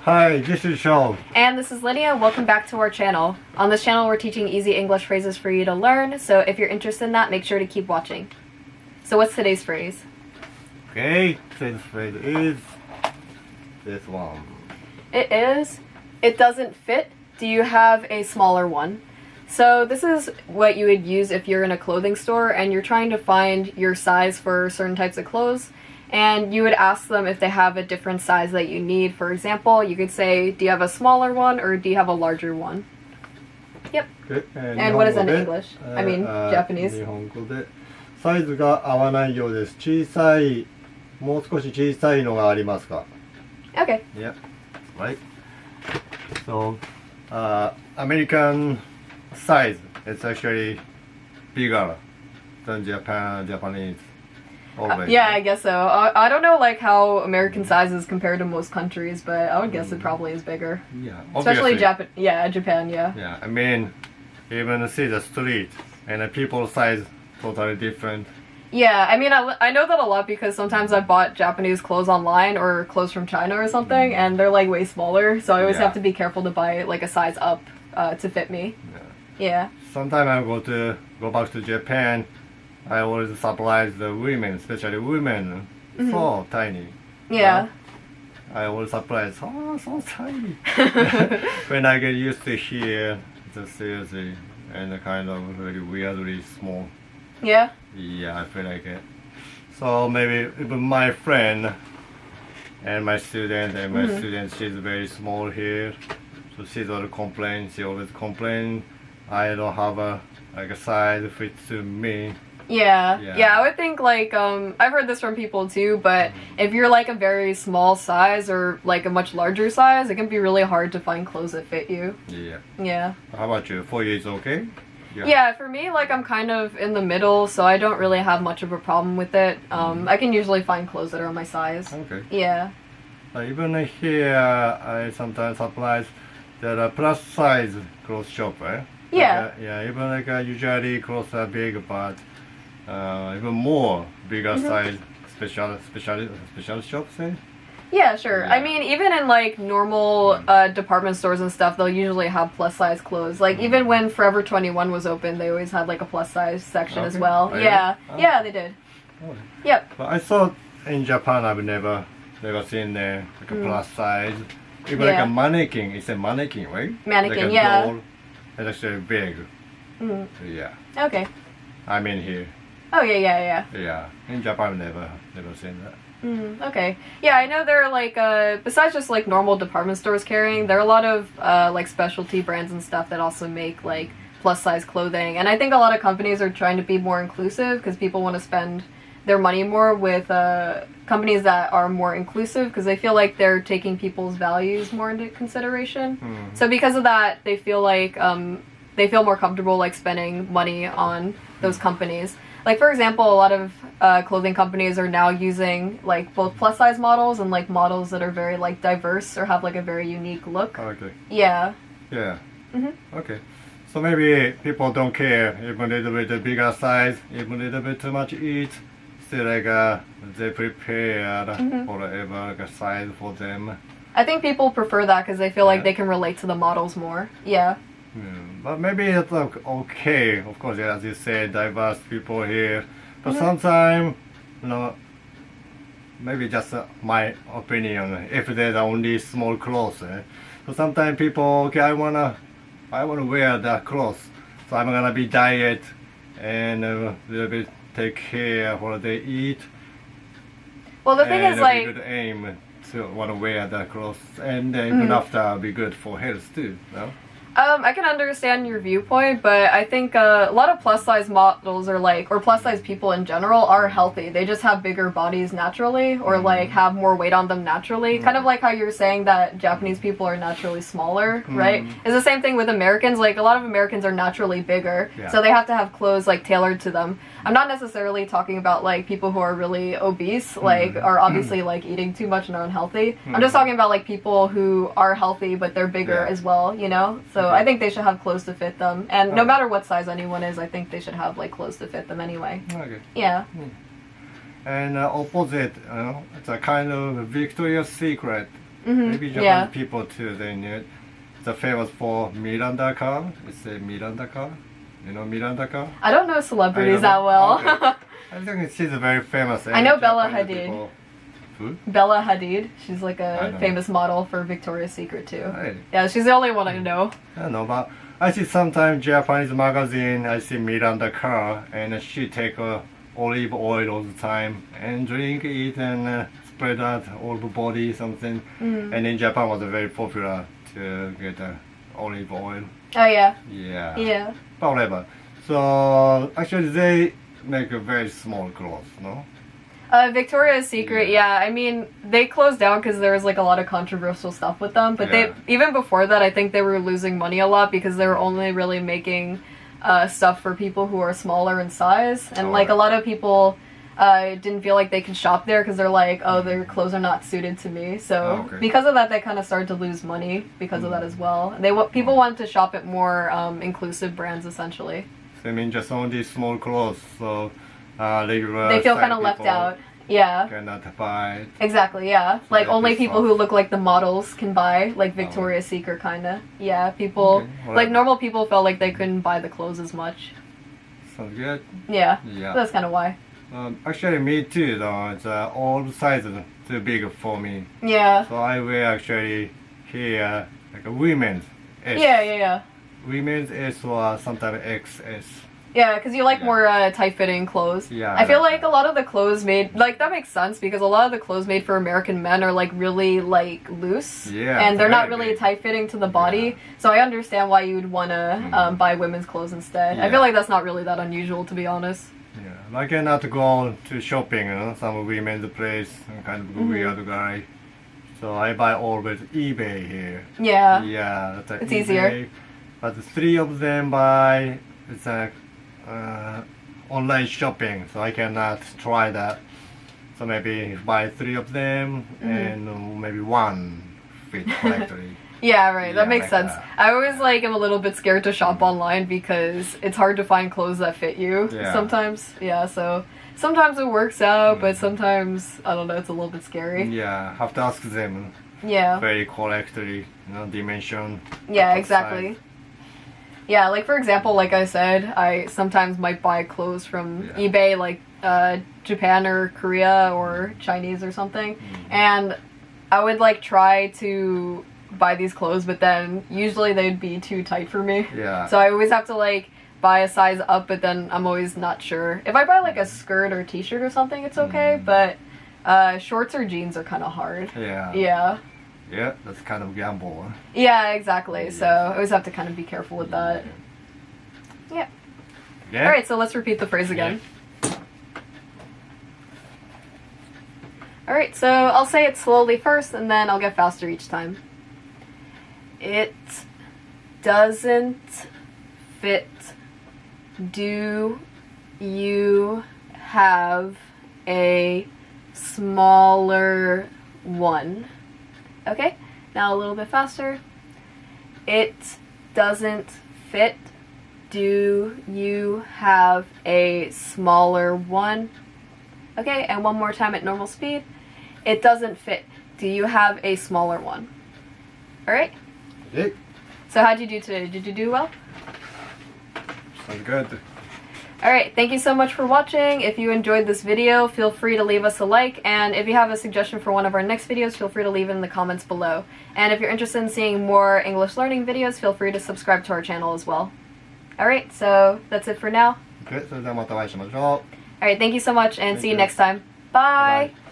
Hi, this is Sean. And this is LINNEA. Welcome back to our channel. On this channel, we're teaching easy English phrases for you to learn, so if you're interested in that, make sure to keep watching. So what's today's phrase? Okay, today's phrase is this one. It is, it doesn't fit. Do you have a smaller one? So this is what you would use if you're in a clothing store and you're trying to find your size for certain types of clothes. And you would ask them if they have a different size that you need. For example, you could say, do you have a smaller one or do you have a larger one? Yep. Okay, And what is that in English? I mean, Japanese. 日本語でサイズが合わないようです。小さい、もう少し小さいのがありますか? Okay. Yeah, right. So, American size is actually bigger than Japanese. Yeah, I guess so. I don't know like how American size is compared to most countries, but I would guess it probably is bigger. Yeah, especially Japan. Yeah, Japan. Yeah. Yeah, I mean, even see the street and the people size totally different. Yeah, I mean, I know that a lot because sometimes I bought Japanese clothes online or clothes from China or something, and they're like way smaller. So I always have to be careful to buy like a size up to fit me. Yeah. Sometimes I go back to Japan. I always surprise the women, especially women, so tiny. Yeah. I always surprise, oh, so tiny. When I get used to here, just seriously, and kind of very weirdly small. Yeah. Yeah, I feel like it. So maybe even my friend and my student, she's very small here. So she's always complain. She always complain. I don't have a size fit to me. Yeah, I would think like I've heard this from people too, but if you're like a very small size or like a much larger size, it can be really hard to find clothes that fit you. Yeah. How about you? For you, it's okay? Yeah, for me, like I'm kind of in the middle, so I don't really have much of a problem with it. I can usually find clothes that are my size. Okay. Yeah. Even here, I sometimes surprise there are plus size clothes shop, right? Yeah. Even like usually clothes are big, but even more bigger size special shops, eh? Yeah, sure. I mean, even in like normal department stores and stuff, they'll usually have plus size clothes. Like even when Forever 21 was open, they always had like a plus size section as well. Yeah, they did. Oh. Yep. But I thought in Japan I've never seen like a plus size. Even like a mannequin. It's a mannequin, right? Mannequin, like a doll. It's actually big. Yeah. Okay. I mean here. Oh yeah. Yeah. In Japan, never seen that. Okay. Yeah, I know there are like besides just like normal department stores carrying, there are a lot of like specialty brands and stuff that also make like plus size clothing. And I think a lot of companies are trying to be more inclusive because people want to spend their money more with companies that are more inclusive because they feel like they're taking people's values more into consideration. So because of that, they feel like they feel more comfortable like spending money on those companies. Like for example, a lot of clothing companies are now using like both plus size models and like models that are very like diverse or have like a very unique look. Okay. Yeah. Yeah. Okay. So maybe people don't care even a little bit bigger size, even a little bit too much eat. Still like they prepared for whatever like, size for them. I think people prefer that because they feel like they can relate to the models more. Yeah. But maybe it's okay. Of course, as you say, diverse people here. But sometimes, maybe just my opinion. If there's only small clothes, so sometimes people, okay, I wanna wear that clothes, so I'm gonna be diet and a little bit take care of what they eat. Well, the thing is like good aim to wanna wear that clothes, and even after be good for health too. No? I can understand your viewpoint, but I think a lot of plus size models are like, or plus size people in general are healthy. They just have bigger bodies naturally, or like have more weight on them naturally. Kind of like how you're saying that Japanese people are naturally smaller, right? It's the same thing with Americans. Like a lot of Americans are naturally bigger, so they have to have clothes like tailored to them. I'm not necessarily talking about like people who are really obese, like are obviously like eating too much and are unhealthy. I'm just talking about like people who are healthy but they're bigger as well, you know? So I think they should have clothes to fit them. And no matter what size anyone is, I think they should have like clothes to fit them anyway. Okay. Yeah. And opposite, it's a kind of Victoria's Secret Maybe Japanese Yeah. people too, they knew it. It's famous for Miranda car. It's a Miranda car. You know Miranda car? I don't know celebrities I don't that well. know. I think she's very famous. I know Bella Japanese Hadid. people- Who? Bella Hadid. She's like I a know. famous model for Victoria's Secret too. Right. Yeah, she's the only one I know. I don't know, but I see sometimes Japanese magazine. I see Miranda car, and she take olive oil all the time and drink it and spread out all over body something. And in Japan was very popular to get olive oil. Oh yeah. Yeah. Yeah. But whatever. So actually they make a very small clothes, no? Victoria's Secret, yeah. I mean, they closed down because there was like a lot of controversial stuff with them. But Yeah. they even before that, I think they were losing money a lot because they were only really making stuff for people who are smaller in size, and like a lot of people didn't feel like they could shop there because they're like, oh, their clothes are not suited to me. So Okay. because of that, they kind of started to lose money because of that as well. People wanted to shop at more inclusive brands essentially. So I mean just only small clothes. So regular. They feel size kind of left people out. Yeah. Cannot buy it. Exactly, yeah. Like Yeah, only it's people soft. who look like the models can buy, like Victoria's Secret kinda. Yeah, people Okay, like whatever. normal people felt like they couldn't buy the clothes as much. Sounds good. Yeah. Yeah. That's kinda why. Actually, me too. Though it's all sizes too big for me. Yeah. So I wear actually here like a women's S. Yeah. Women's S or sometimes XS. Yeah, because you like Yeah. more tight-fitting clothes. Yeah, I feel like like that. a lot of the clothes made, like that makes sense because a lot of the clothes made for American men are like really like loose. Yeah, And they're not very really big. tight-fitting to the body. Yeah. So I understand why you'd want to buy women's clothes instead. I Yeah. feel like that's not really that unusual to be honest. Yeah, I cannot go to shopping, you know, some women's place, I'm kind of weird guy. So I buy always eBay here. Yeah. Yeah, that's It's eBay. easier. But the three of them buy, it's a online shopping, so I cannot try that. So maybe buy three of them and maybe one fit correctly. Yeah, right. That Yeah, makes like sense. that. I always like am a little bit scared to shop online because it's hard to find clothes that fit you Yeah. sometimes. Yeah, so sometimes it works out, but sometimes I don't know, it's a little bit scary. Yeah, have to ask them Yeah. very correctly, you know, dimension. Yeah, what exactly. size. Yeah, like for example, like I said, I sometimes might buy clothes from Yeah. eBay, like Japan or Korea or Chinese or something, and I would like try to buy these clothes, but then usually they'd be too tight for me. Yeah. So I always have to like buy a size up, but then I'm always not sure. If I buy like a skirt or t-shirt or something, it's okay, but shorts or jeans are kind of hard. Yeah. Yeah. Yeah, that's kind of gamble. Huh? Yeah, exactly. So I always have to kind of be careful with that. Yeah. Yeah. All right, so let's repeat the phrase again. All right, so I'll say it slowly first, and then I'll get faster each time. It doesn't fit. Do you have a smaller one? Okay, now a little bit faster. It doesn't fit. Do you have a smaller one? Okay, and one more time at normal speed. It doesn't fit. Do you have a smaller one? Alright, Yeah. so how'd you do today? Did you do well? Sounds good. Alright, thank you so much for watching. If you enjoyed this video, feel free to leave us a like, and if you have a suggestion for one of our next videos, feel free to leave it in the comments below. And if you're interested in seeing more English learning videos, feel free to subscribe to our channel as well. Alright, so that's it for now. Okay, それではまたお会いしましょう。 Alright, thank you so much, and Thank see you you. next time. Bye! Bye-bye.